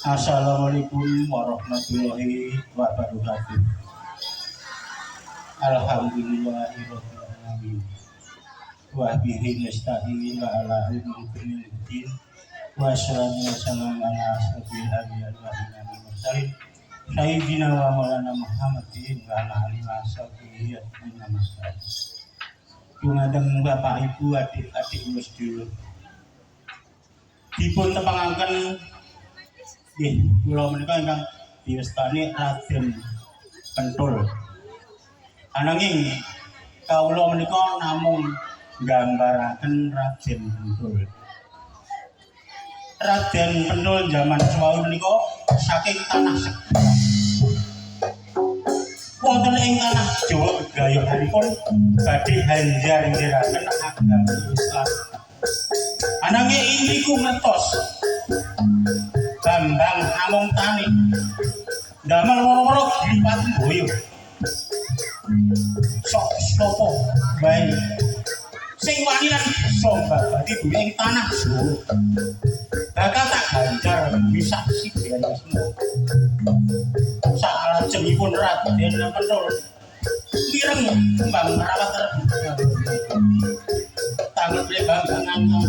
Assalamualaikum warahmatullahi wabarakatuh. Alhamdulillahirabbil alamin. Wa bihi nasta'in wa ala umuriddin. Wa sallallahu wasallam ala asrofil anbiya'i wal mursalin. Sayyidina wa maulana Muhammadin wa ala alihi washabihi ajmain. Dumateng Bapak Ibu, adik-adik sedulur. Dipun tepangaken nggih, kula menika ingkang diwastani Raden Pentul. Ananging kawula menika namung nggambaraken Raden Pentul. Raden Pentul zaman sewawi menika saking tanah Segara. Wonten ing tanah Jawa gegayohanipun badhe hanjar-hanjaraken agama Islam. Ananging niku ngertos Bambang Amongtani damel woro-woro Giripati Boyo. Sok sapa bae sing wani lan bisa babadi bumi ing tanah Jawa bakal tak ganjar bisa sidean semua. Salajengipun Raden Pentul mireng kembang merawat tangan Bambang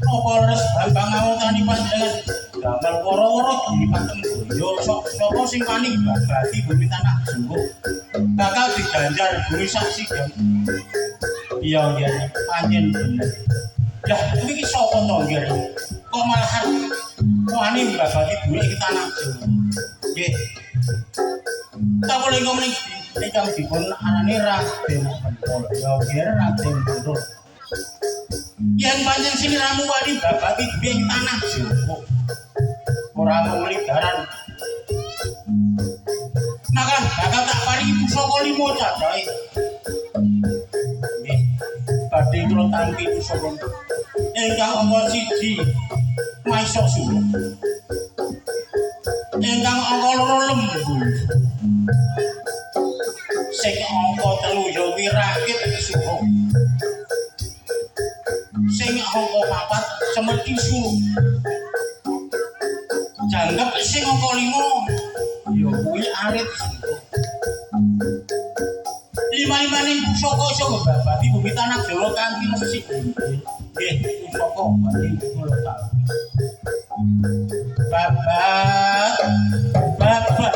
apa leres Bambang Amongtani panjenengan damel woro-woro Giripati Boyo. Sok sapa sing wani babadi bumi tanah Jawa bakal diganjar bumi saksi dan iya panjen bener. Lah iki sapa to nggih kok malahan wani babadi bumi ing tanah Jawa. Nggih. Tak boleh ngomong ingkang dipun arani Raden Pentul. Ya nggih Raden Pentul. Yen panjen sliramu wani babadi bumi ing tanah Jawa. Ora mung ligaran maka bakal tak paringi pusaka 5 cacahé. Nggih. Badhe kula tampi pusaka ingkang angka 1 Maisa Sura. Ingkang angka 2 Lembul. Sing angka 3 ya Wirakit Sura. Sing angka 4 Semeti Sura. Janggep sing angka 5 ya kuwi gawe arit. Lima-limaning pusaka iso ngebabati bumi tanah Jawa kanthi musik. Nggih, pusaka bati kula tahu. Babat, babat.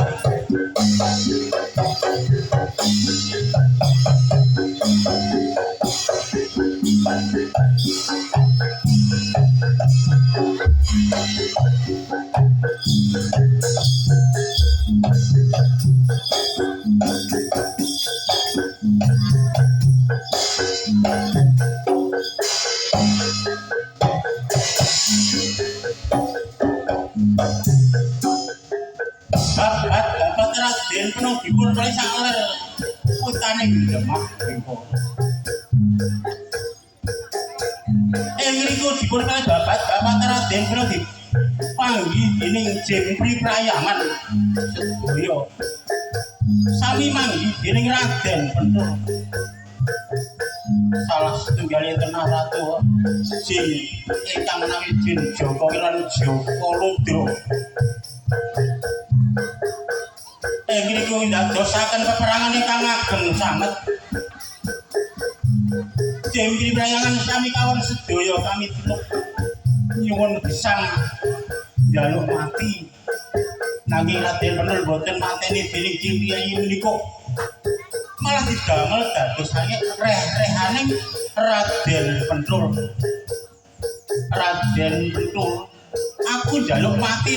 Babat Raden penuh dipun kali sakler putane Demak Bengko. Ngriku dipun kali babat Raden penuh dipanggi dening Jempri Prayangan sedaya. Sami manggi dening Raden penuh. Salah setunggalipun tenah ratu Jin ingkang menawi Jin Joko lan Joko Ludro. Ngriku ndadosaken peperangan ingkang ageng sanget. Jempri Prayangan sami kawan sedaya kami nyuwun gesang njaluk mati. Nanging Raden Penul boten mateni dening Jempri menika. Malah didamel dadosake reh-rehaning Raden Pentul. Raden Pentul, aku njaluk mati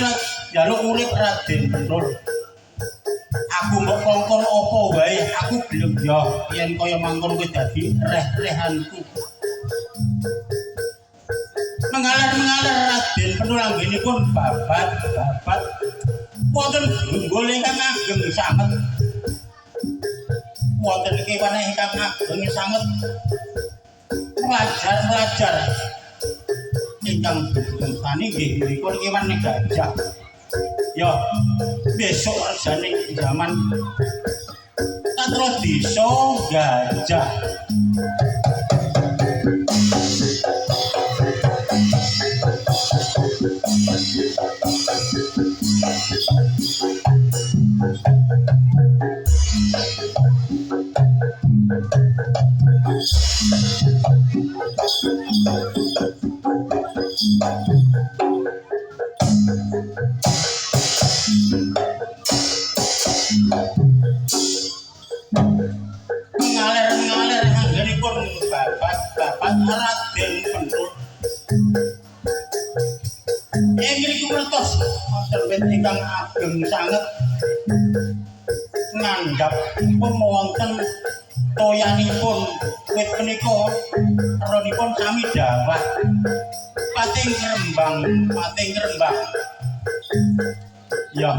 njaluk urip Raden Pentul. Aku mbok kongkon apa wae, aku gelem ya yen kaya mangkon kuwi dadi reh-rehanku. Mengalir Raden Pentul anggenipun babat wonten gunggul ingkang ageng sanget. Wonten kewan ingkang ageng sanget. Pelajar ingkang tani nggih menika kewan gajah. Ya, besok rejane zaman Katro Desa Gajah. Mengalir anggenipun babat Raden Pentul. Ngriku wertos wonten wit ingkang ageng sanget. Ngandhap wonten toyanipun wit punika ronipun sami dawah. Pating rembang. Ya.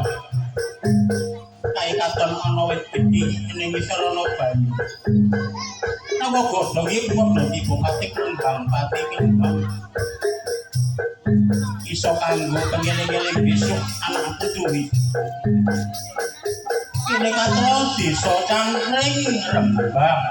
Kae katon ana wit gedhi ning ngisor ana banyu. Napa godhong iki padha tiba pating rembang. Iso kanggo pengeling-eling besok anak putuwi. Kene Katro Desa Cangkring Rembang.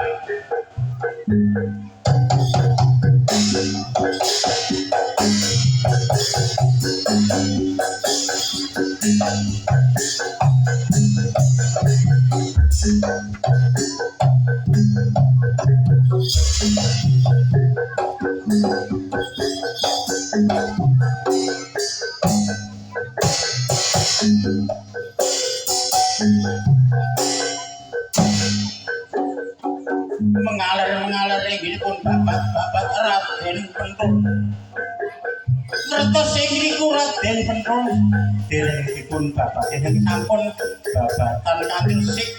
Mengalir inggilipun babat Raden Pentul. Ngertos ngriku Raden Pentul derengipun babat dereng sampun babatan kanthi sik.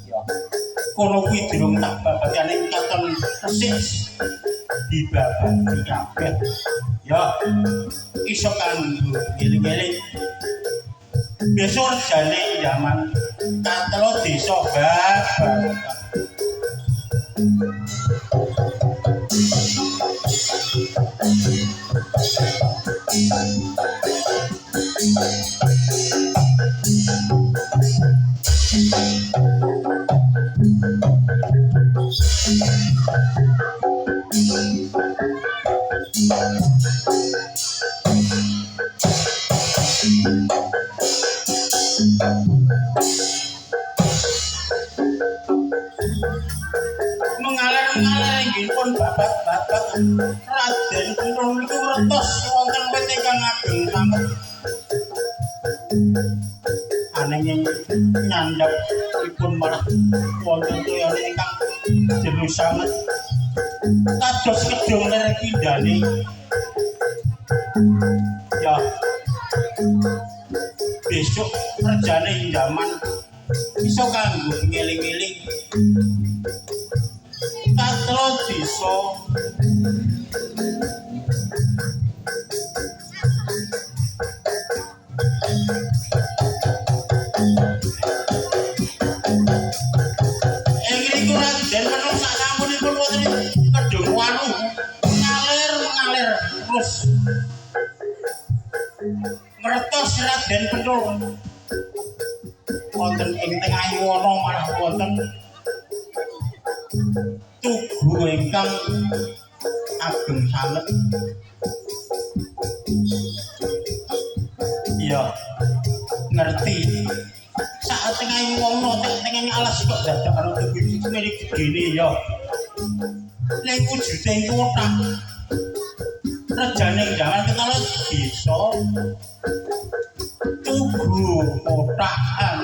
Ya. Kono kuwi durung tak babadane katon resik dibabati kabeh. Ya. Iso kanggo eling-eling. Besok rejane zaman Katro Desa Babat. mengalir-ngalir inggihipun babat-babat Raden Kuntul niku ngertos wonten wit ingkang ageng sanget ananging nyandhapipun malah wonten toyane ingkang jero sanget kados kedung lerek indane ya besok rejane jaman iso kanggo ngeling-eling katro desa ingriku Raden menung sasampunipun wonten kedung wanu ngalir terus ngertos Raden Pentul wonten ing tengahing wana malah wonten tugu ingkang ageng sanget iya ngerti saat tengahing wana tengahing alas kok dadak ana tugu iki milik gedene ya ning wujude kotak rejane jangan ketara bisa tugu kotakan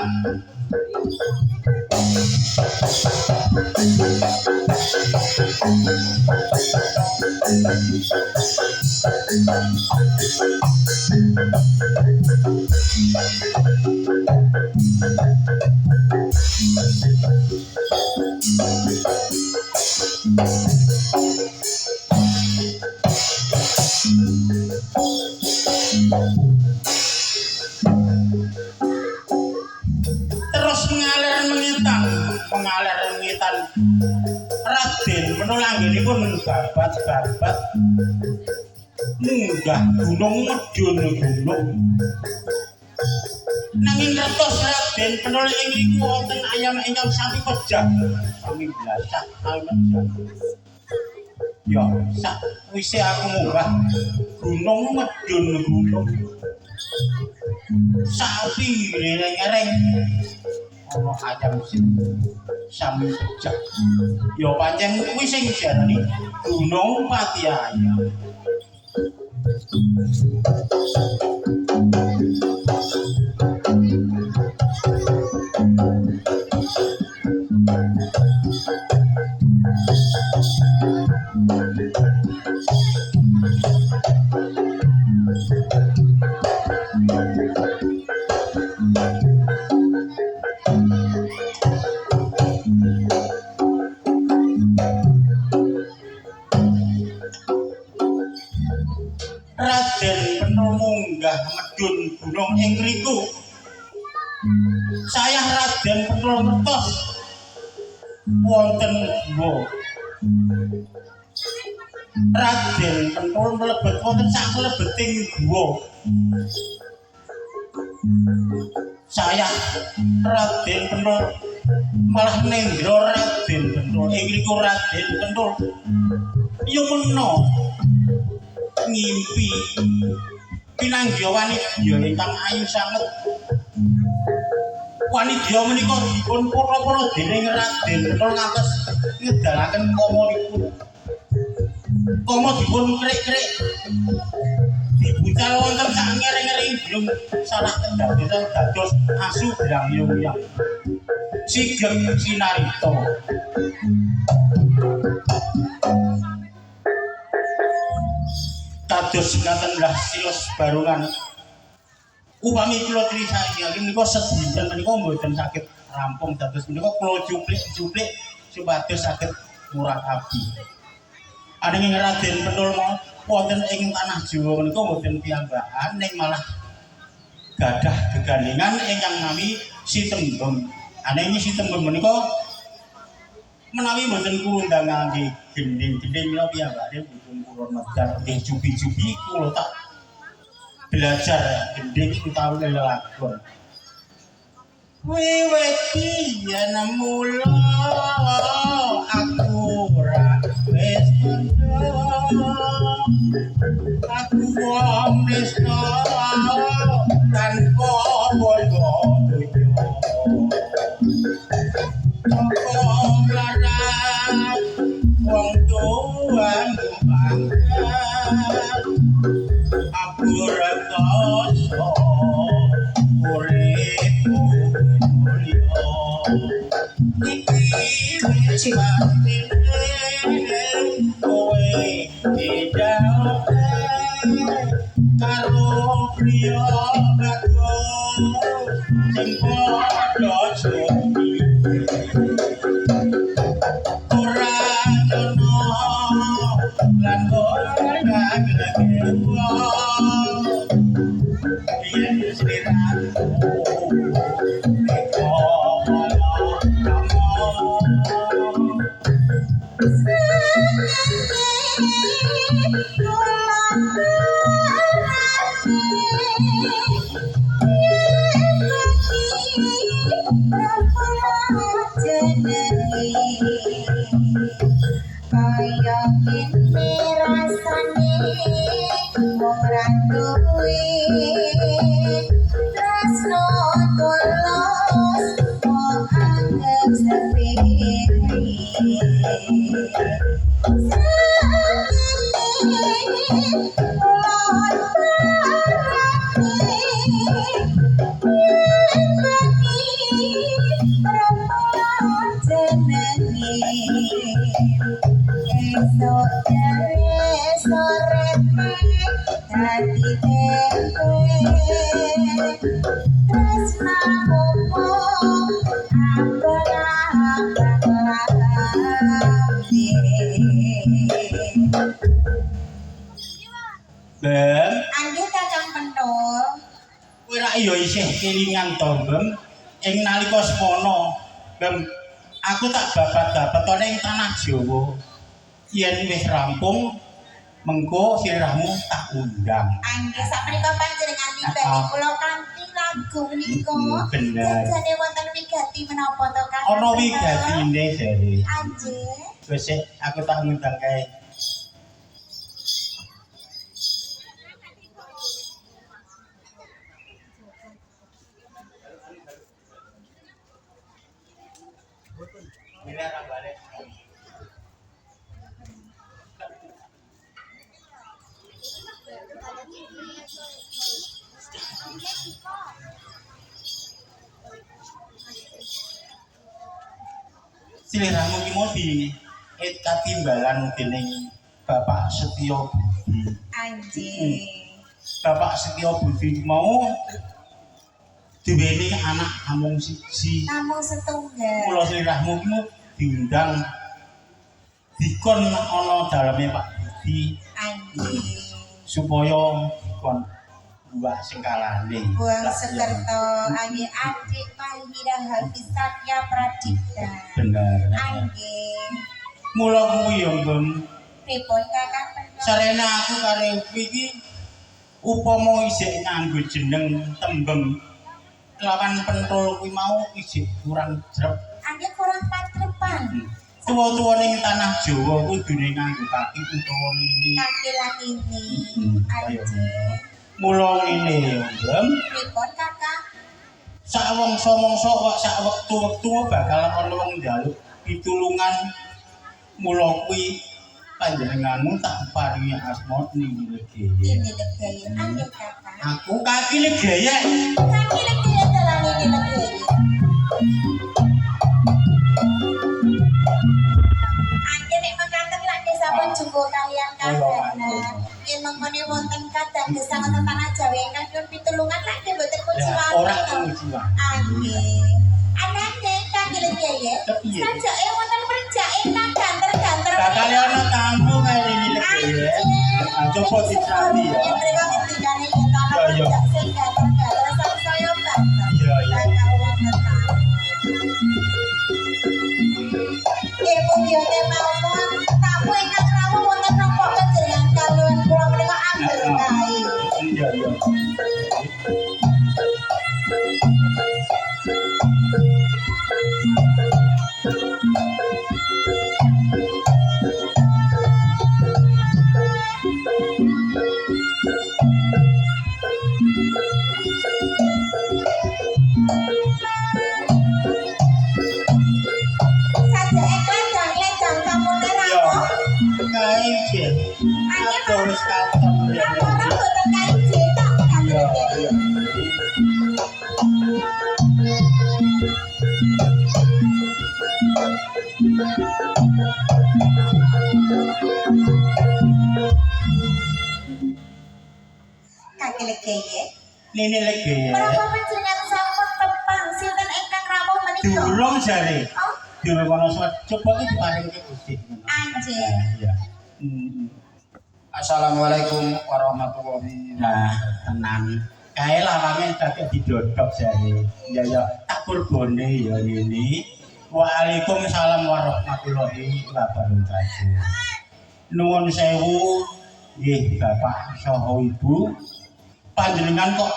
terus mengalir mengitan Raden Pentul anggenipun babat-babat munggah gunung medun gunung nanging ngertos Raden Pentul ing riku wonten ayam ingkang sami pejah sami blasah ya sak wise aku munggah gunung medun gunung sapi lereng-lereng ana ayam sami pejah ya pancen kuwi sing diarani gunung pati ayam Raden Pentul munggah medun gunung ing riku saya Raden Pentul ngertos wonten guwa Raden Pentul mlebet wonten sak mlebeting guwa saya Raden Pentul malah nendra Raden Pentul ing riku Raden Pentul ya mena ngimpi pinanggih wanidya ingkang ayu sanget wanidya menika dipun para-para dening Raden Pentul ngantos ngedalaken komonipun komo dipun krik-krik dibucal wonten sak ngering-ngering belum salah kendhapan dados asu brang-yung-yang Sigem Sinarito kados ngaten lah silos barungan upami kula trisaya menika sedinten menika mboten saged rampung dados menika kula juplik supados saged murah abdi ananging Raden Pentul wonten ing tanah Jawa menika mboten piyambakan ning malah gadah gegandhengan ingkang nami Sitembem ananging Sitembem menika menawi mboten kurundang ngangge gending-gending menika piyambake pun medar nggih jubi-jubi kula tak belajar gending utawi lelagon wiwit yen mula aku ora wis aku wis tanpa boyo iki wis mati kowe tidak karo priya bagus sing padha sumi ora ono lan ora kekewa yen sliramu kaya kene rasane wong ra duwe tresno tulus kok anggap sepele Ben, Anggih Kakang Pentul. kowe rak ya isih kelingan to, Bem. Ing nalika semono, Bem, aku tak babat-babatane ing tanah Jawa. Yen wis rampung, mengko sirahmu tak undang. Anggih sapunika panjenengan timbali kula kanthi lagu menika. Bener. Jane wonten wigati menapa to Kakang? Ana wigatine jare. Anggih. Wis sik aku tak ngundang kae. Sliramu ki mau di katimbalan dening Bapak Setyo Budi. Anggih. Bapak Setyo Budi mau duweni anak namung siji. Namung setunggal. Mula sliramu ki mau diundang dikon ana daleme Pak Budi Anggih. supaya dikon buah singkalane. Buang Sekerto, anggih adik Mahira Habisatya Pradipta. Bener. Anggih. Mula kuwi ya, Mbem. Pripun Kakang Pentul? Sarene aku karo iki upama isih nganggo jeneng tembem lawan pentul kuwi mau isih kurang jrep. Anggih kurang patrepan. Tuwa-tuwa ning tanah Jawa kudune nganggo kaki utawa nini. Kaki lan ini. Kaya Anggih. mula ngene ya, Mbem. Pripun Kakang? Sak mangsa-mangsa kok sak wektu-wektu bakal ana wong njaluk pitulungan. Mula kuwi panjenenganmu tak paringi asma Nini Legeye. Ini legeye. Anggih Kakang. Aku kaki legeye. Kaki legeye dalan ini legeye. Anggih nek mekaten lagi sampun jumbo kalian kadana. Yen mengkene wonten kadang gesang wonten tanah Jawa ingkang nyuwun pitulungan lagi mboten kuciwan. Ora kuciwan. Anggih. Anane kaki legeye. Kepiye? Sajake wonten perjake nang ganter-ganter. Bakal ana tamu kaya Nini Legeye. Coba dicari ya. Yang mereka ketinggalan yang tanah Ya, ya. perjak sing ganter-ganter sampai saya banter. Iya, iya. Kakak uang ngetang. Ibu biyote mawon tamu ingkang rawuh wonten napa panjenengan kaluan kula menika angger kae. Iya, iya. Sajake kladang-kladang samune rawuh. Kae jen. Aku wis katon ya. Ora boten kae cetak kan Iya. iki. Legeye. Nini Legeye. Menapa panjenengan sampun tepang sinten ingkang rawuh menika? Durung jare. Oh, Durung ana suwat. Coba iki diparingke Gusti. anjir. Iya. Assalamualaikum warahmatullahi Nah, tenan. Kae lawange dadi didodok jare. Ya ya, tak kurbone ya ini. Waalaikumsalam warahmatullahi wabarakatuh. Nuwun sewu nggih Bapak saha Ibu. Panjenengan kok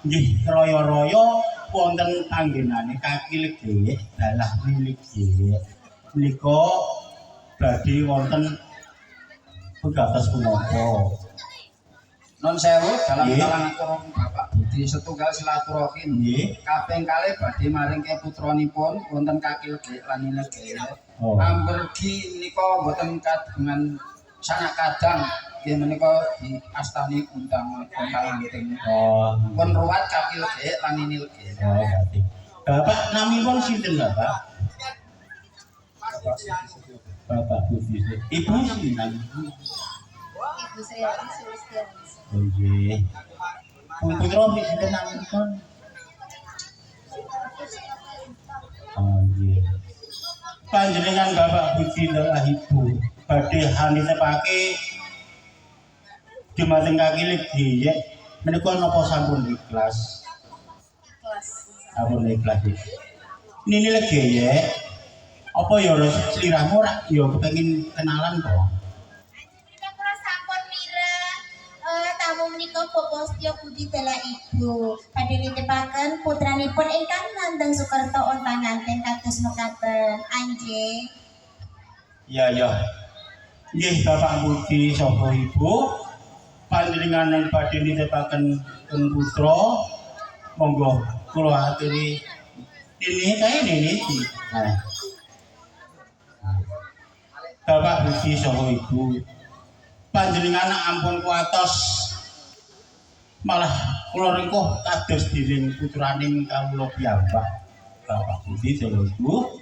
nggih raya-raya wonten panggenane Kaki Legeye dalah Legeye. Menika badhe wonten pegatos punapa. Non sewu dalam Nggih. kalangan kurung Bapak Budi setunggal silaturahim. Nggih. Kaping kalih badhe maringke putranipun wonten Kaki Legeye lan Legeye. Oh. Amargi nika boten kagungan sanak kadang nggih menika diastani undang lanting. Oh. Pun ruwat Kaki Legeye lan Legeye. Oh, berarti. Bapak namipun sinten, Bapak? Bapak Budi. Ibu sinten? Ibu saya Sulistiani. Oh, nggih. Putra sinten namipun? Oh, nggih. Panjenengan Bapak Budi dalah Ibu badhe hanitepake dumateng Kaki Legeye menika napa sampun ikhlas? Kelas. Sampun ikhlas. Nini Legeye apa ya sliramu ora ya kepengin kenalan to? Kita kula sampun mira tamu menika Bapak Setyo Budi dalah Ibu. Badhe nitipake putranipun ingkang Nandang Sukerto Untanganten kados mekaten. Anjing. Ya ya. Nggih Bapak Budi saha Ibu. Panjenengan badhe nitipake putra monggo kula aturi ini kae iki. Nah. Bapak Budi saha Ibu. Panjenengan ampun kuatos malah kula ringkuh kados dening putraning kawula piyambak. Bapak Budi saha Ibu.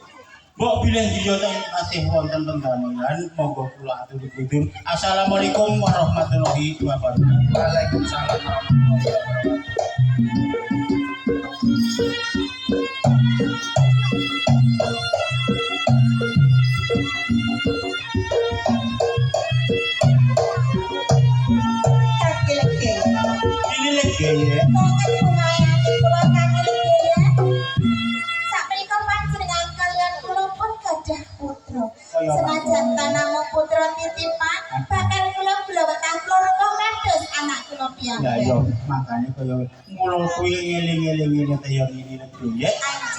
Mbok bilih iya tasih wonten penggawean monggo kula aturi kundur. Assalamualaikum warahmatullahi wabarakatuh. Waalaikumsalam warahmatullahi wabarakatuh. Kaki Legeye. Ini Legeye. Monggo dipunayani kula Kaki Legeye. Sapunika panjenengan kaliyan kula pun gadah putra. Senajan tanamo putra titipan, bakal kula blawetah kloroko kados anak kula Ya piyambak. yo makane kaya mulo kuwi ngeling-eling kaya ini Legeye.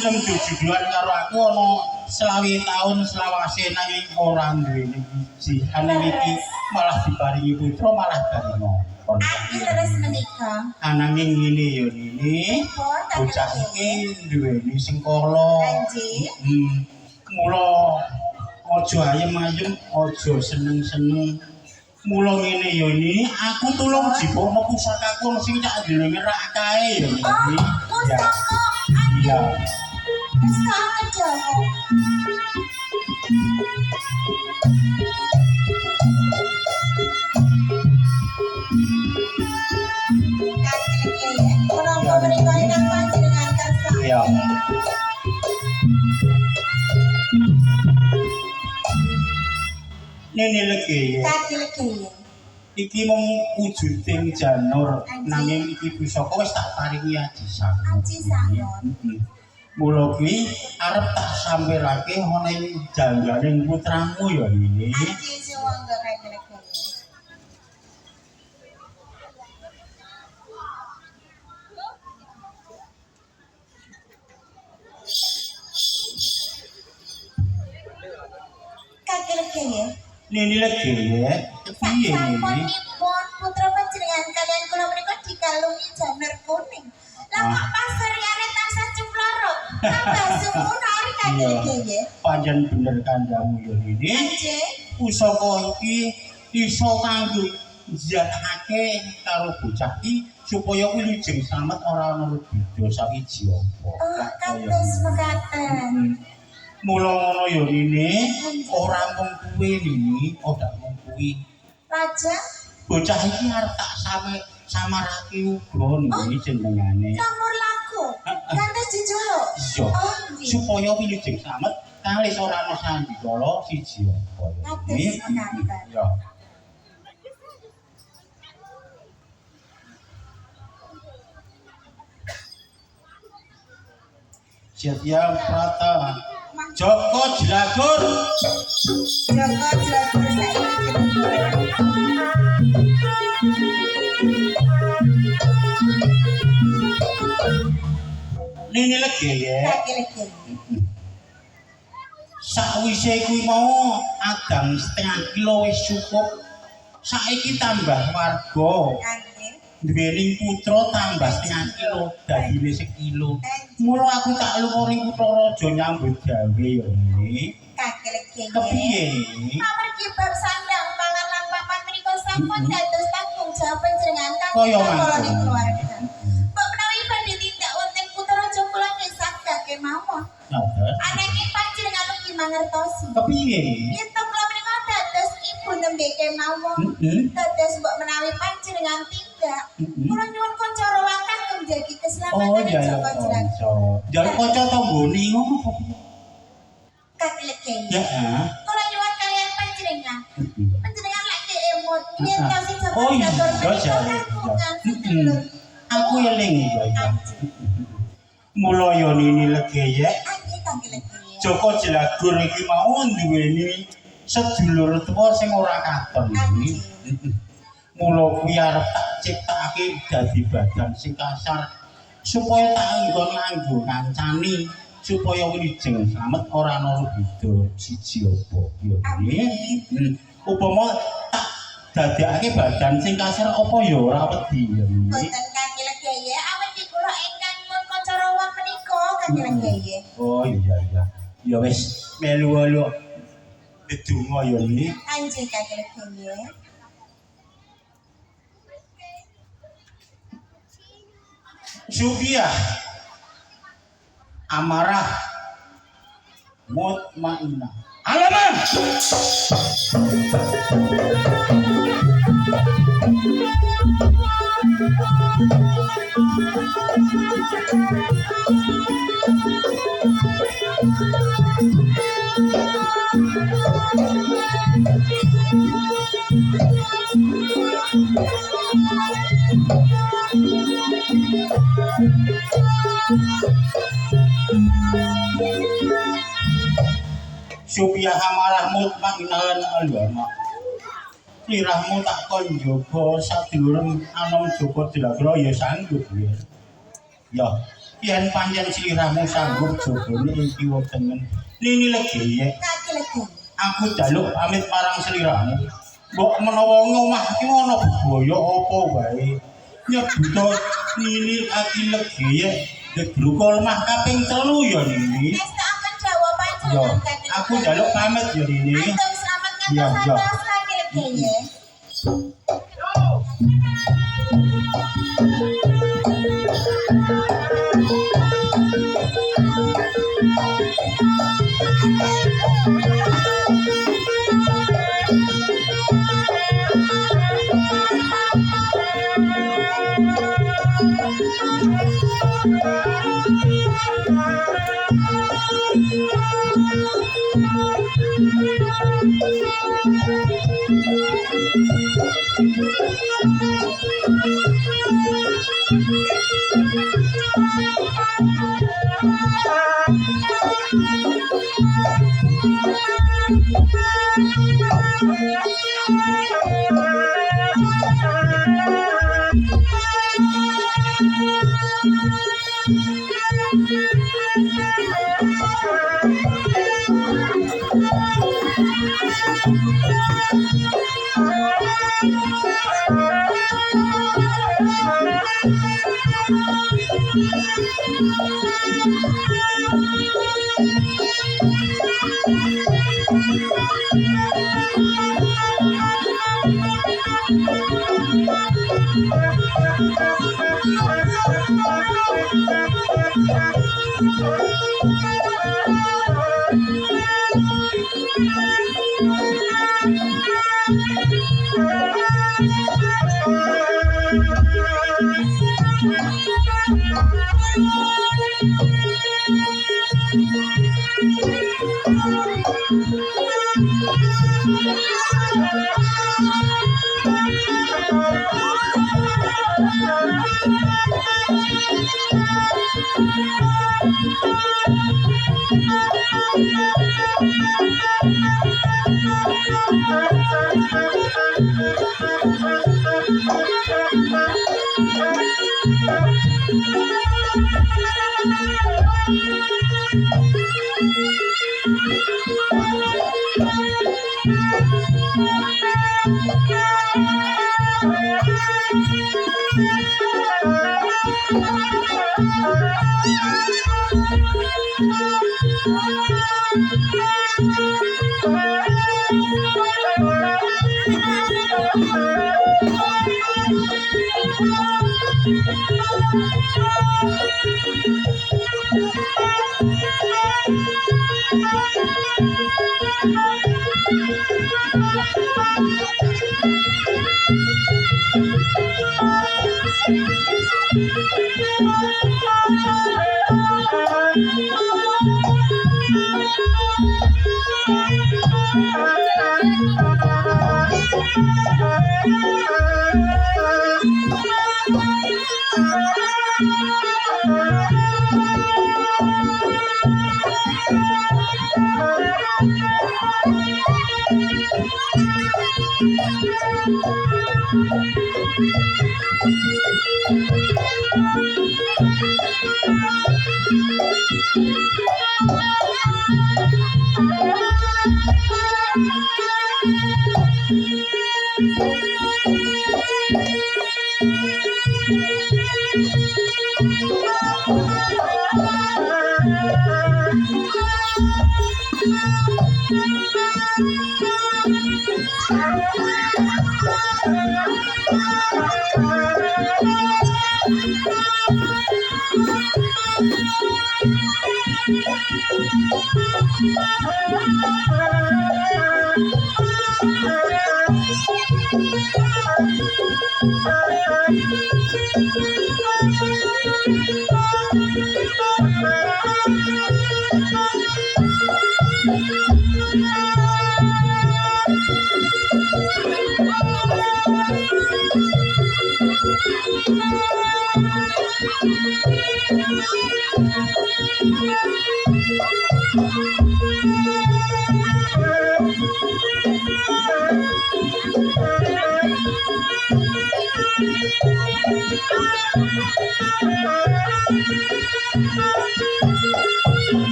Lem jujuran karo aku ana 20 taun selawase nanging ora duweni biji. Anang iki malah diparingi putra malah darima. Aki leres menika. Ananging ngene yo ini Pun Kaki bocah Legeye. iki duweni sengkala. Anjing. Mula aja ayem-ayem, aja seneng-seneng. Mula ngene yo ini aku tulung jipukno pusakaku sing tak ndelenge rak kae yo Oh, ini. Ya. pustaka. Iya. Pustaka Jawa. Kaki Legeye. Menapa menika ingkang panjenengan kersa? Iya. Nini Legeye. Kaki Legeye. Iki mung wujuding janur nanging iki pusaka wis tak paringi aji sangon. Aji sangon. Mula kuwi arep tak sampirake ana ing jangganing putramu ya ini. Aji suwangga Kaki Legeye. Kaki Legeye. Nini Legeye, piye ini? Sasampunipun putra panjenengan kalian kula menika dikalungi janur kuning. Lah kok pasariyane tansah cemplorot. Tambah sumur ari Kaki Iya. Legeye. Pancen bener kandhamu ya ini. Anjing. Pusaka iki iso kanggo njatakake karo bocah iki supaya kuwi lijeng slamet ora ana lebida sawiji apa. Oh, kados mekaten. Mula ngono ya ini ora mung kuwi ini, ora mung kuwi. Raja, Bocah iki arep tak samarake uga niki jenengane. Campur lagu. Gantes dijuluk. Iya. Oh, nggih. Supaya wilujeng slamet kalis ora ana sandikala siji apa. Kados mekaten. Ya. Setia Prata Joko Jlagur Joko Jlagur Nini Legeye saiki. sakwise kuwi mau adang setengah kilo wis cukup saiki tambah warga Nggih. duwening putra tambah setengah kilo dadine sekilo mula aku tak lunga ring kutha raja nyambut gawe ya ini kepiye Amargi bab sandang pangan lan papan menika sampun dados tanggung jawab panjenengan Kaya kangge mangkono. kula keluarga. Mbok menawi badhe tindak wonten putra raja kula ngesah kemawon. Nah, Ananging panjenengan ugi mangertosi. kepiye Yen kula menika dados ibu nembe kemawon. Dados mbok menawi panjenengan tindak kula nyuwun kanca rawang kagem jagi oh keselamatan iya ya Joko Jlagur. kanca jaluk kanca tanggane ngono Kakileken. ya Kula nyuwun kalian panjenengan. Panjenengan lagi emot yen Ah. tasih Joko Oh iya, Jlagur iya, menika iya. kagungan sedulur. aku eling ya ya mula ya nini legeye Anggih kakileken. Joko Jlagur iki mau duweni sedulur tuwa sing ora katon iki. Mula kuwi arep tak ciptakake dadi badan sing kasar supaya tak nganggo kancani supaya wilujeng slamet ora ana beda siji apa ya nggih. Upama tak dadekake badan sing kasar apa ya ora wedi ya nggih. Boten kakileken ya awet kula ingkang nyuwun kanca rawang menika kakileken ya. Oh iya iya. Ya wis melu-melu dedonga ya nggih. Anjing kakileken ya. Subiah amarah mutmainah alaman Subiah amarah mutmainah alama lirahmu tak kon njogo sadulur anom Joko Jlagur ya sanggup ya. Ya, yen pancen sliramu sanggup jogone iki wonten Nini Legeye. Kakileken. Aku jaluk pamit marang sliramu. Mbok menawa ngomah iki ana bebaya apa wae. Nyebuta Nini Aki Legeye gedruka lemah kaping 3 ya Nini. Nesta akan jawab Ya, panjenengan kakileken. aku jaluk pamit ya Nini. Antum selamat Ya, ngantos ya. atas kakileken ya.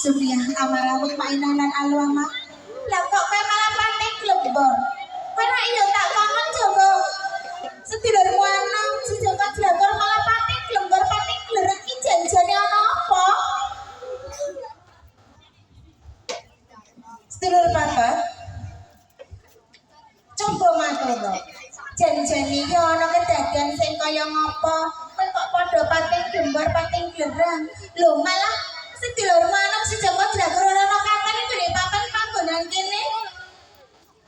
Sufia amarawut mainan lan alwama. Lah kok kowe malah patek glebor. Kowe ra iya tak kangen Joko. Sedulurmu anom si Joko glebor malah patek glebor patek glerek iki janjane ana apa? Sedulur papa. Coba matur. Janjane iki ana kedadian sing kaya ngapa? Kowe kok padha patek glebor patek glerang. Lho malah sedulur manuk si Joko Dragur ora ana kapan iki di papan panggonan kene.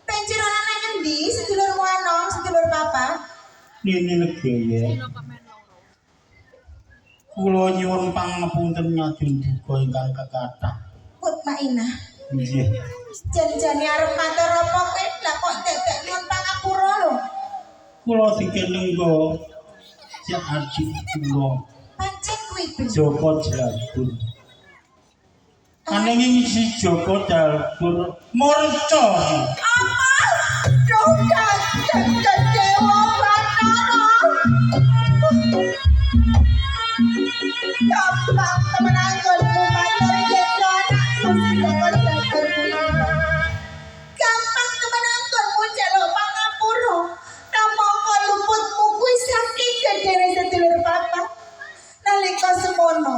Penjur ana nang endi sedulur manuk sedulur papa? Nini Legaya. Kula nyuwun pangapunten nyadun duka ingkang kekathah. Put Maina. Nggih. Janjane arep matur apa kowe? Lah kok dadek nyuwun pangapura lho. Kula dikenenggo si Arji kula Pancen kuwi Ben. Joko Jalbur. Ananging si Joko Jalbur murca. Apa? Dosa dewa Batara. Gampang temenan nggonmu matur yen anakku Joko Jalbur kuwi. Gampang temenan nggonmu njaluk pangapura. Namangka luputmu kuwi saking gedene sedulur papa. Nalika semono,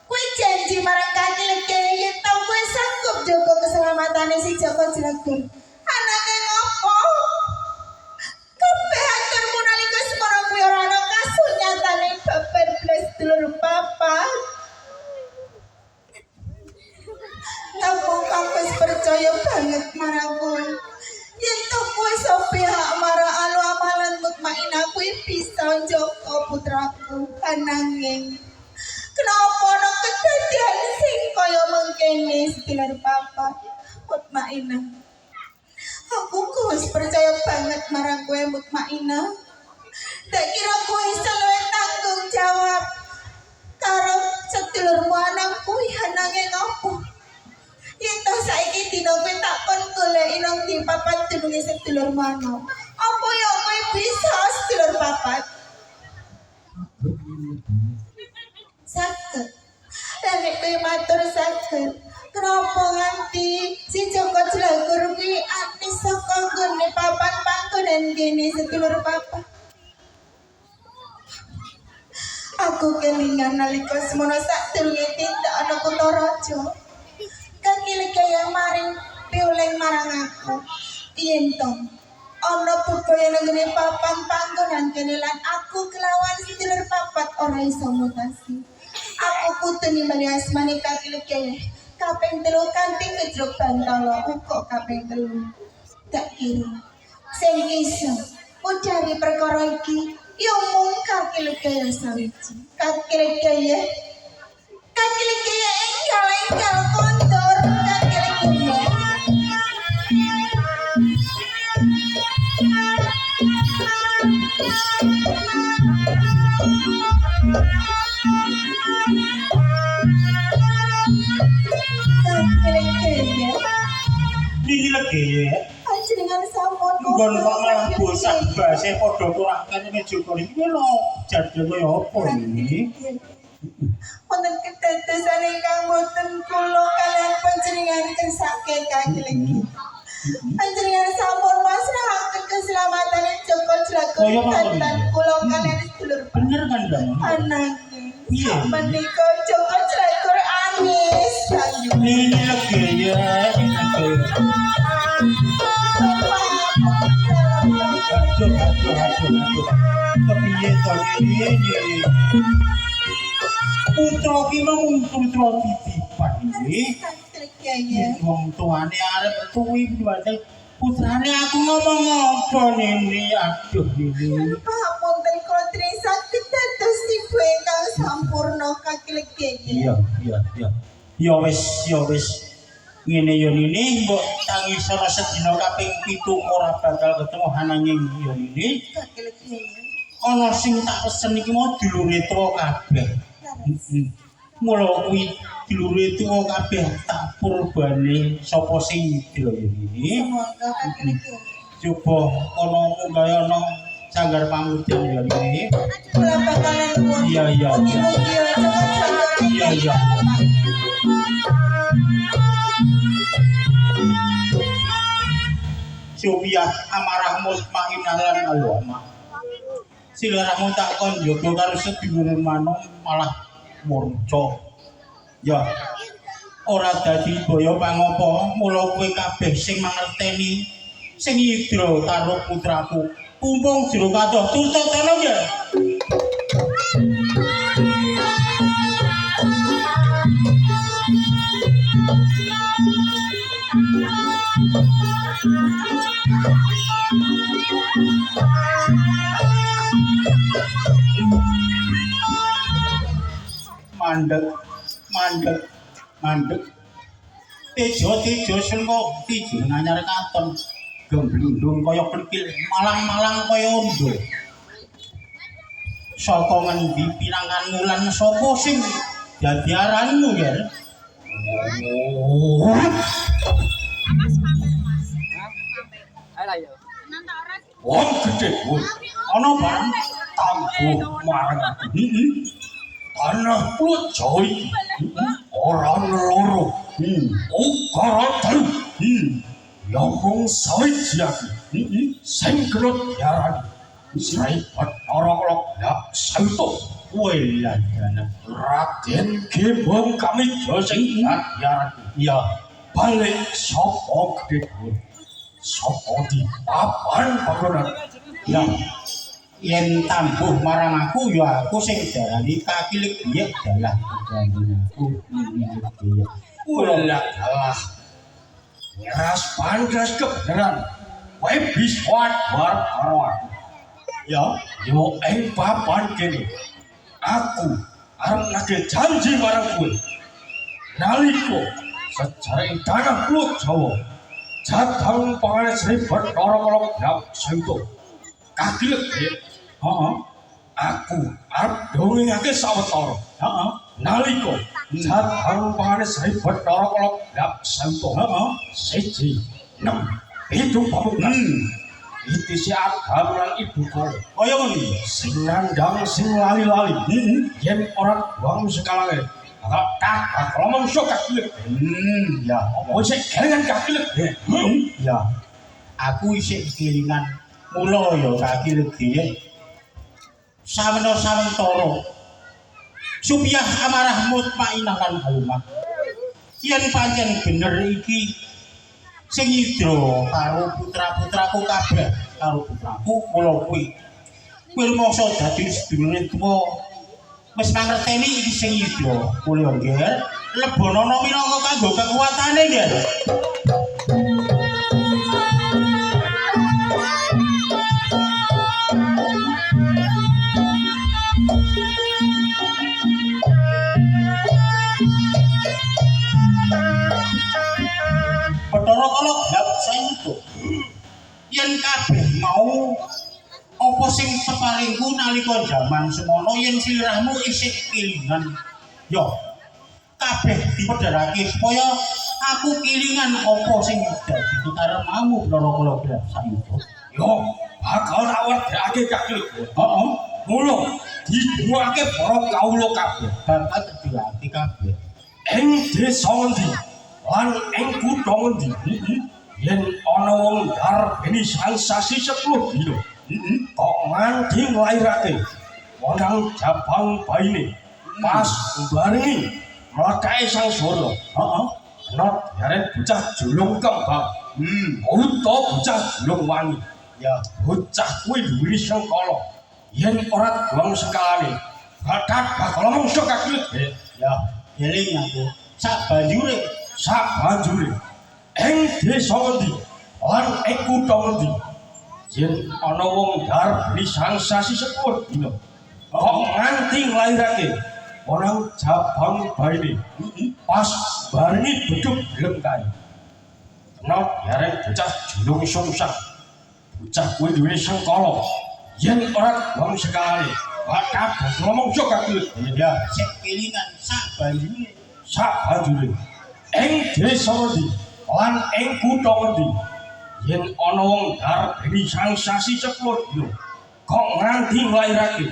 kuwi janji marang kaki lekene yen tau kuwi sanggup jaga keselamatane si Joko Jalbur. Ananging apa? Kabeh aturmu nalika semono kuwi ora ana kasunyatane babar blas sedulur papa. Namung aku wis percaya banget marang kowe. Yen to kowe sepihak marang alu amalan mutmainah kuwi bisa njaga putraku. Ananging kenapa ana kedadian sing kaya mengkene sedulur papa mutmainah. Aku wis percaya banget marang kowe mutmainah. Tak kira kowe iso luwih tanggung jawab karo sedulurmu anakku ananging apa? Yen to saiki dina kowe tak kon goleki nang ndi papat dununge sedulur manuk. Apa ya kowe bisa sedulur papat? Saged. Lan nek kowe matur saged, kenapa nganti si Joko Jalbur kuwi ati saka nggone papan panggonan kene sedulur papat? Aku kelingan nalika semono sadurunge tindak ana Kutaraja. Kaki legaya maring piuleng marang aku. Yen to ana bebaya nang ngene papan panggonan kene lan aku kelawan sedulur papat ora iso mutasi. Aku kudu nimbali asmane kaki legaya. Kaping 3 kanthi kejruk bantala uga kaping 3. Tak kira sing iso mudhari perkara iki ya mung kaki legaya sawiji. Kaki legaya enggal kondur kaki legaya. Niki legi ya. Panjenengan sampun Nggon kok malah bosak base padha kurang kene Joko iki lho jadul kaya apa iki? Wonten kedadosan ingkang boten kula kalian panjenengan kersake kaki lagi. Panjenengan sampun masrahaken keselamatan Joko Jalbur dan kula kalian sedulur. Bener kan, Bang? Ananging Iya. menika Joko Jalbur anis sanjung. Niki legi ya. Aduh. Kepiye to iki? Putra ki mung putra titipan iki. Wong tuane arep tuwi berarti putrane aku ngomong apa nene aduh iki. Pamunten kula sakit dados ibu ingkang sampurna kaki legi. Iya. Ya wis. Ngene yo nini mbok tangi sono sedina kaping 7 ora bakal ketemu ananging yo nini. Kaki legi. Ana sing tak pesen iki mau dulure tuwa kabeh. Mula kuwi dulure tuwa kabeh tak purbane sapa sing ngidil iki. Semoga kaki legi. Coba ana munggah ana sanggar pamudyan ya iki. Kula bakalan nuwun. Iya. Mugi-mugi Joko Jalbur. Iya. Supaya amarah mutmainah lan alwama. Silaramu tak kon njogo karo sedulur manung malah murca. Ya. Ora dadi boyo pangapa, mula kowe kabeh sing mangerteni sing idra karo putraku. Pumpung jero kadoh tutut tolong ya. mandek Tejo sengko tejo nanyar katon gemblindung kaya krikil malang-malang kaya ondo. Saka ngendi pirangan wulan sapa sing dadi aranmu ya? Wong gedhe kuwi ana barang tangguh marang aku. Tanah kuwi Jawa iki ora loro. Ukara dalu. Ya mung sawiji iki. Sing kena diarani Srai Bathara Kala Blak Sayuta. Welandana Raden Gembong kami sing diarani. Ya balik sapa gedhe kuwi. Sapa di papan panggonan. Ya yen tambuh marang aku ya aku sing darani kakilik biye dalah aku biye ulah dalah ngeras pandas kebenaran wae biswat war karo aku ya yo ing papan kene aku arep nagih janji marang kowe nalika sejarah tanah Pulau Jawa jadang pangane Sri Bathara Kala Blak Sayuta kakilik biye aku arep dongengake sawetara. Nalika jadang pangane Sri Bathara Kala Blak Sayuta. Siji 6 7 pamungkas. Iki si Adam lan Ibu Kala. Kaya ngono. Sing nandhang sing lali-lali. Yen ora wong sekalange. Tak ngomong sok kakilik. Ya, apa sik kelingan kakilik. Ya. Aku isih kelingan mula ya kakilik piye. Sawena-sawentara supaya amarah mutmainah lan halumat. Yen pancen bener iki sing idra karo putra-putraku kabeh, karo putraku kula kuwi. Kuwi mangsa dadi sedulure tuwa. Wis mangerteni iki sing idra. Kula nggih lebonana minangka kanggo kekuatane nggih. Bathara Kala Blak Sayuta. Yen kabeh mau apa sing peparingku nalika jaman semono yen sliramu isih kelingan. Yo kabeh dipedharake supaya aku kelingan apa sing dadi karemamu Bathara Kala Blak Sayuta. Yo bakal awedake kakilik. Mula dibuake para kawula kabeh bakal dilatih kabeh. Ing desa endi lan ing kutha endi yen ana wong darbeni sasi 10 dina kok nganti nglairake wonang jabang baine pas barengi mlekae sang sora not yaren bocah julung kembang uta bocah julung wangi ya bocah kuwi duwe sengkala yen ora wong sekalane bakal mungsuh kakilik ya eling aku sak banjure ing desa endi lan ing kutha endi yen ana wong darbeni sasi 10 dina kok nganti nglairake orang jabang baine pas barengi beduk blengkae kenal yareng bocah julung sungsang bocah kuwi duwe sengkala yen ora wong sekalane bakal ngomong sok kakilik ya sik kelingan sak banjure ing desa endi lan ing kutha endi yen ana wong darbeni sasi 10 dina kok nganti nglairake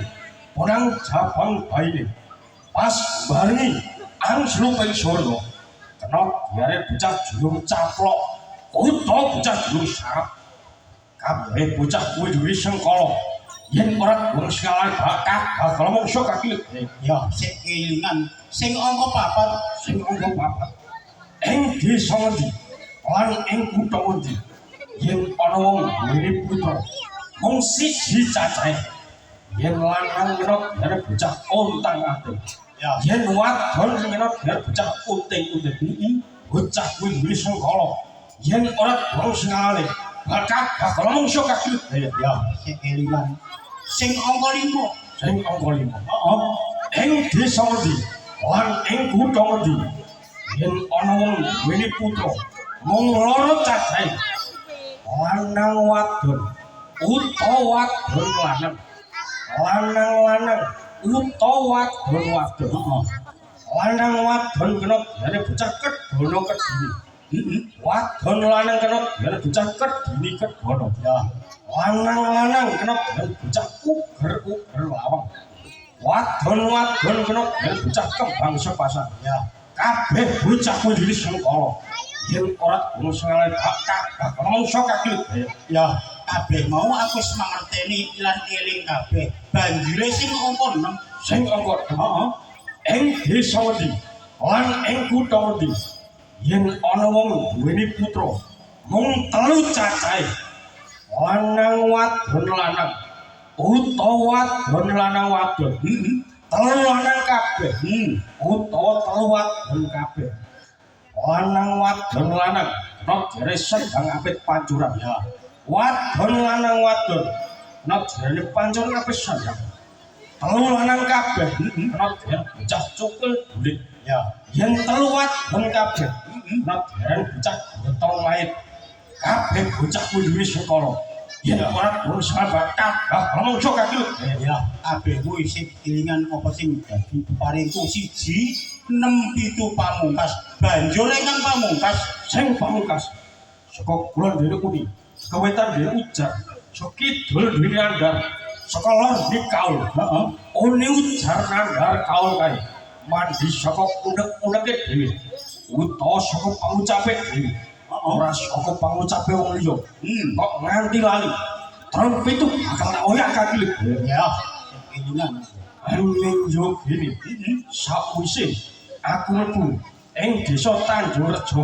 orang jabang baine pas barengi angslup ing surga kena diare bocah julung caplok utawa bocah julung sarap kabeh bocah kuwi duwe sengkala yen ora wong sekali bakal mungsuh kakilik ya sik kelingan sing angka 4 ing desa endi lan ing kutha endi yen ana wong duwe putra mung siji cacahe yen lanang menop dari bocah ontang-anting ya yen wadon menop dari bocah unting-unting bocah kuwi duwe sengkala yen ora wong sengalane bakal mungsuh kakilik ya sing kelingan sing angka 5 ing desa endi lan ing kutha endi yen ana wong duweni putra mung loro cacahe lanang wadon utawa wadon lanang lanang utawa wadon wadon lanang wadon kena dene bocah kedono kedini wadon lanang kena dene bocah kedini kedono ya lanang kena dene bocah uger lawang wadon kena dene bocah kembang sepasang ya kabeh bocah kuwi diri sengkala yen ora guru sengale bakak mongso kaki Ya kabeh mau aku wis mangerteni lan eling kabeh. Banjire sing angka 6 sing angka ing desa wedi lan ing kutha wedi yen ana wong duweni putra mung 3 cacahe lanang wadon lanang utawa wadon lanang wadon 3 lanang kabeh utawa 3 wadon kabeh lanang wadon lanang nok jere sedang apit pancuran ya wadon lanang wadon nok jere pancuran apit sedang 3 lanang kabeh nok jere bocah cukul bulit ya yen 3 wadon kabeh nok jere bocah gotong lair kabeh bocah kuwi sekolah yen ora guru sahabat kabeh mongso kaki ya kabeh kuwi sing kelingan apa sing dadi paringku 1 6 7 pamungkas banjur ingkang pamungkas sing pamungkas saka kulon dhewe kuwi kawetan dhewe ujar saka kidul dhewe andar saka lor dhewe kaul one ujar andar kaul kae mandi saka unek-uneke dhewe utawa saka pangucape dhewe ora saka pangucape wong liya kok nganti lali trompet itu bakal tak oyak kaki ya kelingan ning yo gini sakwise aku mlebu ing desa Tanjung Rejo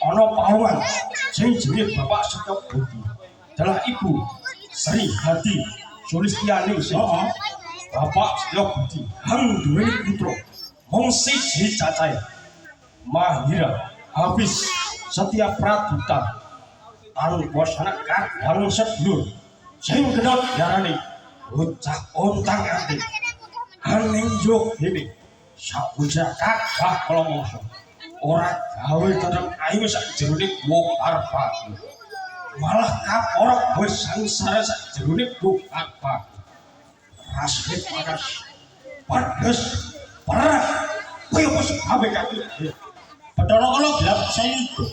ana pawongan sing jenenge Bapak Setyo Budi dalah Ibu Sri Hadi Sulistiani sing Bapak Setyo Budi hang duweni putra mung siji cacahe Mahira habis Setia Praduta tanpa sanak kadang sedulur sing kena diarani bocah ontang-anting haning yo dhewe sakwise kabeh kala mangsa ora gawe tetep ayu sak jerone wong arep malah kaporok wis sangsara sak jerone wong arep rasane panas pedes parah koyo wis gawe kaki Bathara kala gelap sayuda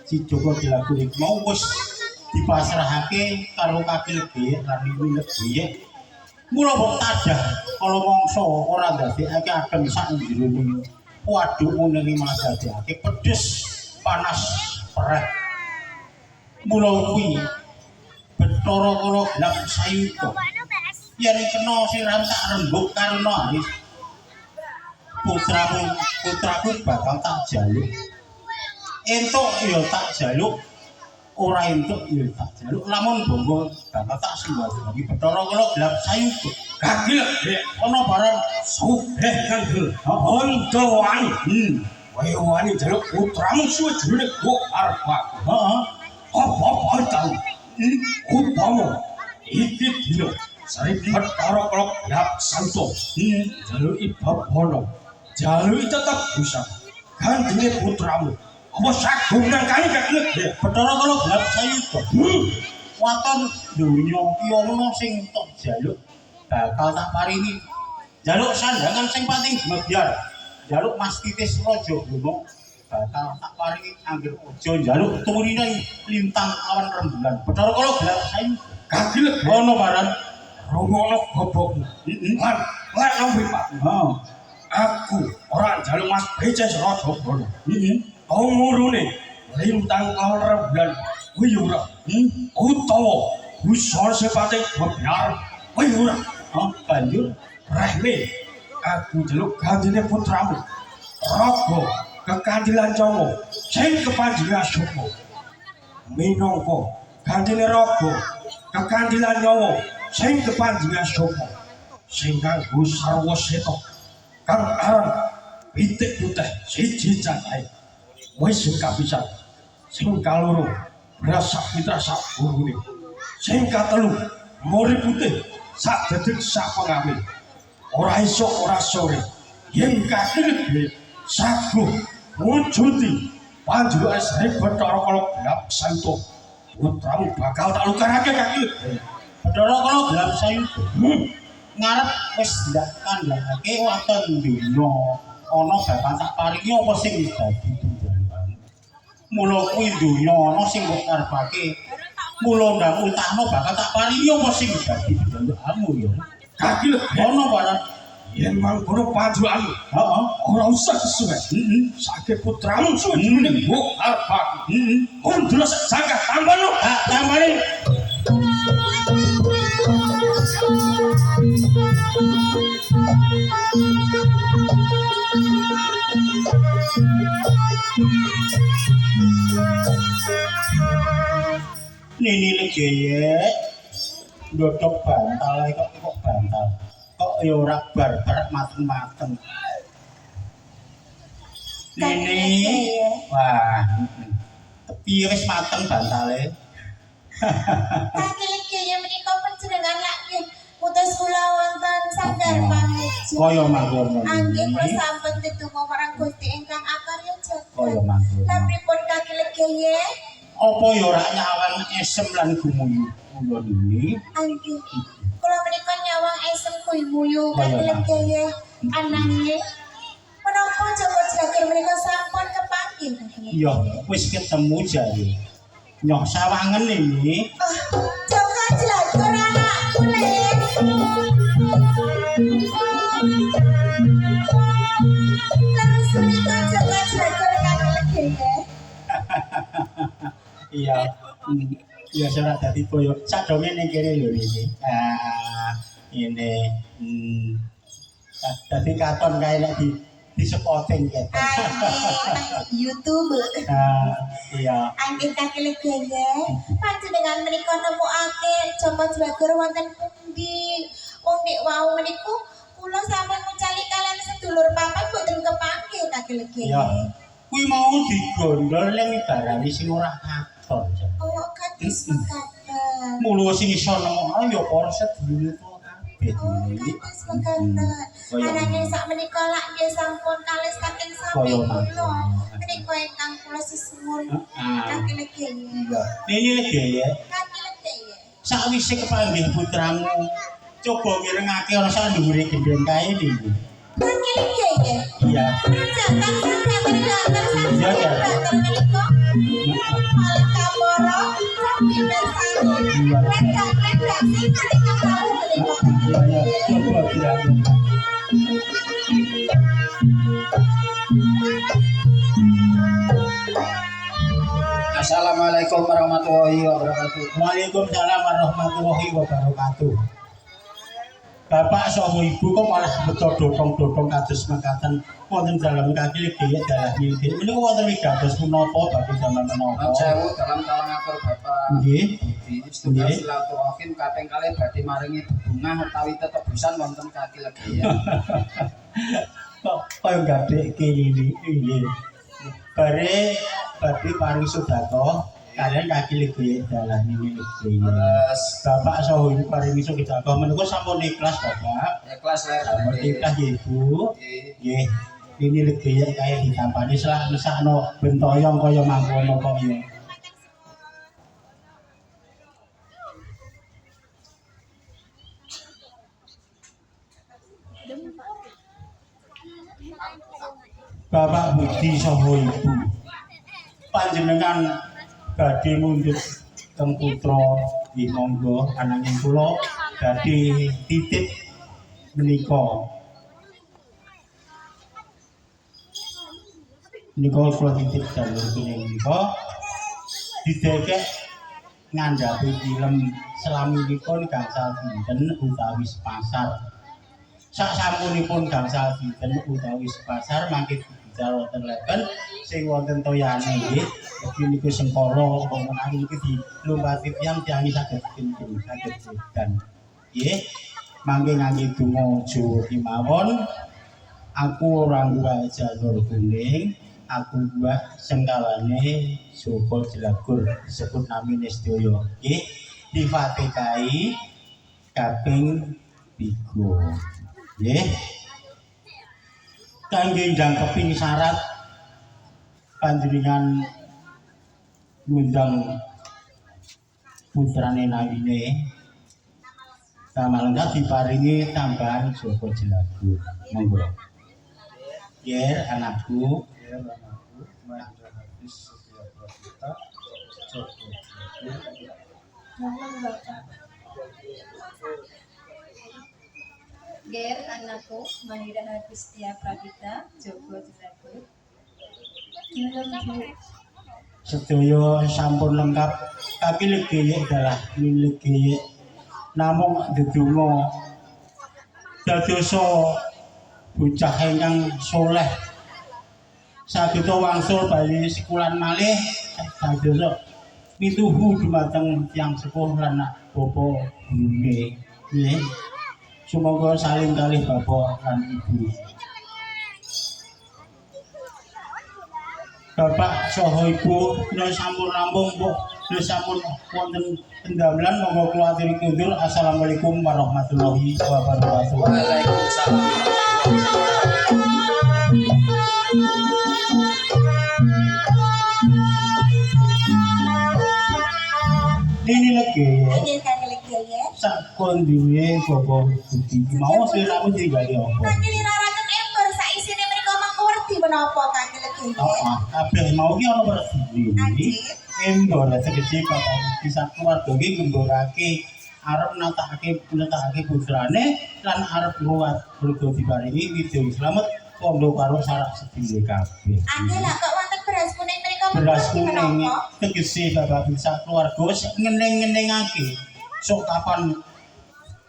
si Joko dilaku iki mau wis dipasrahake karo kaki lebih lan lebih mula mbok tadah kala mangsa ora ndadekake adem sak jerone waduk ngene iki malah dadekake pedes panas perih mula kuwi Bathara kala gelap sayuda yen kena siram tak rembug karena aris putraku bakal tak jaluk entuk ya tak jaluk ora entuk ya tak jaluk lamun bongo bakal tak sembadani Bathara kala gelap sayuda kaki ana barang sugih kandel ondo wani wae wani jaluk putramu suwe jerone kok arep apa tau upama iki dina sari Bathara kala gelap santo jaluk ibabono jaluk tetep bisa gandine putramu apa sagung nang kali kaki Bathara kala gelap sayuda waton dunya iki ana sing tok jaluk bakal tak paringi jaluk sandangan sing pating gemebyar jaluk mastitis raja gunung bakal tak paringi anggere aja jaluk turine lintang awan rembulan Bathara kala gelap sayuda kaki ana barang romono gobokmu lan nombe Pak aku ora njaluk Mas Beces Raja Brana ngurune lintang awan rembulan kuwi ora utawa busana sepate bebyar kuwi ora banjur rehme aku njaluk gandine putramu raga kekandilan Jawa sing kepanjenengan suku minangka gandine raga kekandilan Jawa sing kepanjenengan suku sing kanggo sarwa seta kang aran pitik putih siji cacahe wis sing kapisan sing kaloro rasa pitra sak burune sing katelu mori putih sak dedek sak pengawe ora iso ora sore yen kaki saguh wujudi panjenengan sering Bathara Kala gelap saito putramu bakal tak lukarake kaki Bathara Kala gelap saito ngarep wis ndak kandhake wonten dina ana bakal tak paringi apa sing wis dadi tunggal. Mula kuwi donya ana sing mbok karepake. Mula ndang ultahno bakal tak paringi apa sing wis dadi tunggalmu ya. kaki Ana barang yen mangkono panjenengan heeh ora usah sesuai sakit putramu suwe jenenge mbok arepake kundula sajagah tambano tak tambani Nini legeye ndodok bantal kok bantal kok ya ora barbar mateng-mateng Nini wah piye wis mateng bantale Kaki legeye menika panjenengan lagi putus kula wonten sanggar pangiji. kaya mangkono Angge kula sampun ditunggu marang Gusti ingkang akarya jagat. kaya mangkono Lah pripun kaki legeye? apa ya ora nyawang esem lan gumuyu kula nini Angge kula menika nyawang esem kuy-muyu kaki legeye ananging menapa Joko Jagir menika sampun kepanggih kaki legeye. iya wis ketemu jare nyoh sawangen ini Joko Jagir anakku le. Terus menika Joko Jagir kaki legeye. iya iya ora dadi koyo sadonge ning kene lho ini ini dadi katon kae nek di spotting gitu YouTube. iya Angge kaki legeye panjenengan menika nemokake Joko Jagir wonten pundi? Wong nek wau meniku kula sampun ngucali kalian sedulur papat boten kepanggih kaki legeye. iya kuwi mau digondol ning barani sing ora katon Oh, kadis mekaten. mulu sing iso nemokno ya para sedulur to kabeh Oh, kadis mekaten. Ananging sak menika lak nggih sampun kalih saking sami kula. Menika ingkang kula susun kaki legeye. ini legeye Kaki legeye. sakwise kepanggih putramu coba mirengake ana sak dhuwure gendeng kae iki Kaki legeye. iya Jangan sampai meninggalkan sang Iya, iya. banter menika. Malah kaporo, kopi bersambut, ledak-ledak sing ketika tahu menika. iya coba bilang Assalamualaikum warahmatullahi wabarakatuh. Waalaikumsalam warahmatullahi wabarakatuh. Bapak saha ibu kok malah beto dotong-dotong kados mekaten wonten dalem kaki legeye dalah niki. Menika wonten wigatos menapa badhe zaman menapa? Sewu dalam kalangatur Bapak Nggih. Budi setunggal silaturahim kaping kalih badhe maringi bebungah utawi tetebusan wonten kaki legeye. Kok kaya gadhekke iki nggih. Bare badhe paring sedekah kalian kaki legeye dalah niki legeye. Terus Bapak saha ibu paring sedekah menika sampun ikhlas Bapak. ikhlas lahir Sampun batin. ikhlas ya Ibu. Nggih. Ini legeye kaya ditampani selak mesakno bentoyong kaya mangkono kok ya. Bapak Budi saha Ibu. Panjenengan badhe mundhut teng putra nggih monggo ananging kula badhe titip menika. Menika kula titip dalem kene menika didekek ngandhapi film selaminipun gangsal dinten utawi sepasar. Saksampunipun gangsal dinten utawi sepasar mangke dibicara wonten leben sing wonten toyane nggih. Iki niku sengkala kok menawi niki dilumpati tiyang tiyang saged kinten saged sedan. Nggih. Mangke ngangge donga Jawa kemawon. Aku ora ngguwa jalur kuning, aku ngguwa sengkalane Joko Jelagur disebut namine sedaya. Nggih. Difatikahi kaping 3. Nggih. kangge njangkeping syarat panjenengan ngundang putrane Nawine Kamalengka diparingi tambahan Joko Jelagu. Monggo. Yer anakku, Mahendra Hafiz Setia Pradita Joko Jelagu. Ger anakku Mahendra Hafiz Setia Pradita Joko Jelagu. sedaya sampun lengkap tapi legeye adalah legeye namung dedonga dadosa bocah ingkang soleh sageta wangsul bali sekulan malih dadosa pituhu dumateng tiyang sepuh lan bapa gurune nggih sumangga saling kalih bapak lan ibu. Bapak saha ibu yen sampun rampung mbok yen sampun wonten pendamelan monggo kula aturi kundur. Assalamualaikum warahmatullahi wabarakatuh. Waalaikumsalam. Ini lagi Ingin kaki lagi ya. sak kondine bapak budi mau sliramu tinggali apa? Kaki lirarakan ember saisine mereka mangkurti menapa kaki lagi ya. Kabeh mau ki ana bersih. Endor tegese bapak bisa keluarga iki ngemborake arep natakake putrane lan arep ruwat mergo diparingi widya slamet kondo karo sarak sedhire kabeh. Angge lah kok wonten beras kuning mereka Beras mangkurti kuning menapa. tegese bapak bisa keluarga wis ngeneng-ngenengake sok kapan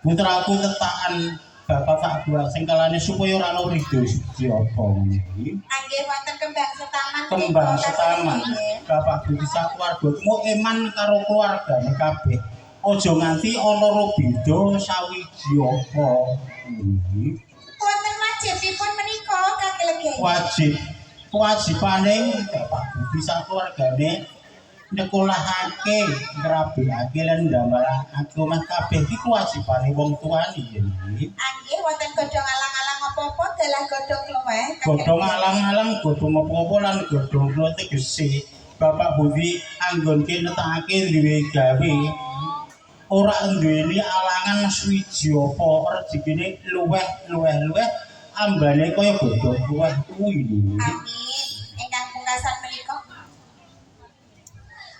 putraku tetakan bapak tak buat sengkalane supaya ora ono rido siji apa iki. Angge wonten kembang setaman. Kembang menika, setaman Kaki Legi. bapak budi sakeluarga mau eman karo keluargane kabeh aja nganti ana beda sawiji apa iki Wonten wajibipun menika kaki legi. wajibane bapak budi sakeluargane nyekolahake ngrabekake lan ndamel omah kabeh iki kewajibane wong tuane iki. Angge wonten godhong alang-alang apa-apa dalah godhong luweh. Godhong alang-alang godhong apa-apa lan godhong kula tegese bapak budi anggonke netakake duwe gawe ora duweni alangan swiji apa rezekine luweh ambane kaya godhong luweh kuwi lho. Amin. Ingkang pungkasan menika.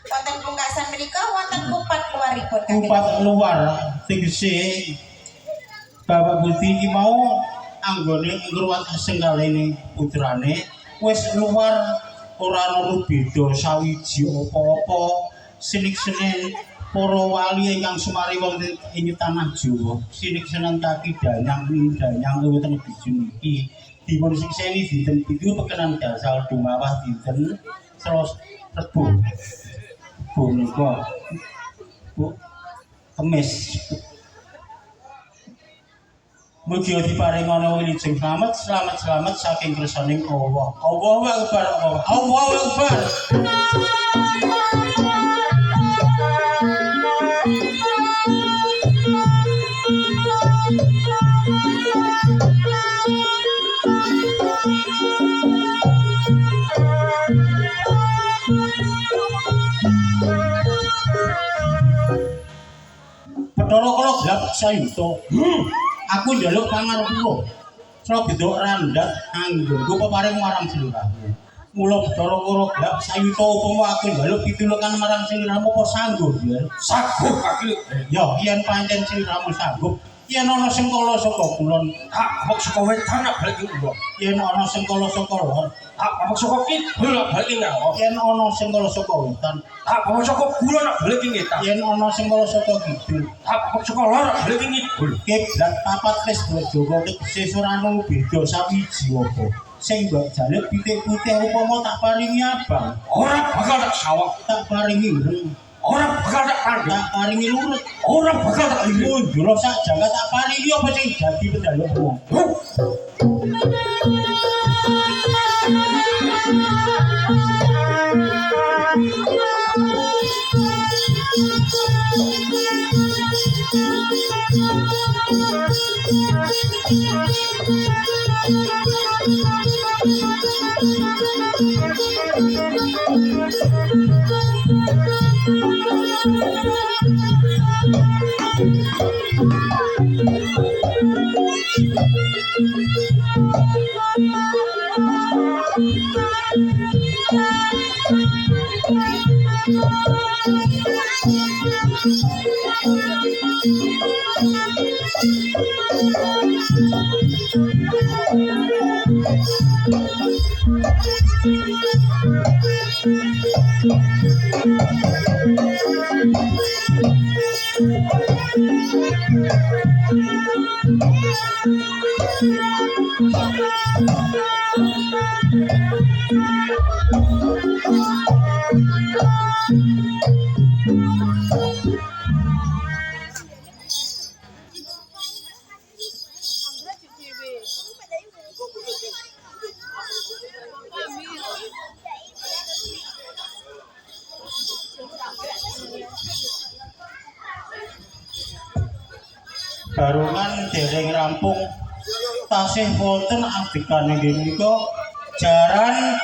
Wonten pungkasan menika wonten kupat keluaripun kaki legi. Kupat luar tegese bapak budi iki mau anggone ngruwat sengkalene putrane wis luar ora ana beda sawiji apa-apa sinik-senen para wali ingkang sumari wonten ing tanah Jawa sinik-senen kaki danyang wonten bijun iki dipun sikseni dinten pitu pekenan dasar dumawah dinten Selasa Rebo punika Bu Kemis. Mugi diparingana wilujeng selamat saking kersaning Allah. Allahu Akbar. Allahu Akbar. Bathara kala gelap sayuta. Aku njaluk pangarepku. Srabeda randhat anggonku peparing marang sliramu. Mula Bathara kala gelap sayuta upama aku njaluk pitulukan marang sliramu apa sanggup ya? Saguh kaki Ya yen pancen sliramu sanggup, yen ana sengkala saka kulon, hak kok saka wetan balik kula. yen ana sengkala saka lor, Hak kok saka kidul balik ngarep. yen ana sengkala saka wetan, Hak kok saka kulon balik ngetan. yen ana sengkala saka kidul. Hak kok saka lor balik ngidul. Kiblat papat wis Jawa tegese ora ana beda sawiji apa. Sing mbok jaluk pitik-pitik upama tak paringi abang, Ora bakal tak sawak, tak paringi ireng, ora bakal tak kandhang, tak paringi lurut. ora bakal tak liru. Mundur sak jagat tak paringi apa sing dadi pendaluk wong. Barungan dereng rampung tasih wonten adegan inggih menika jaran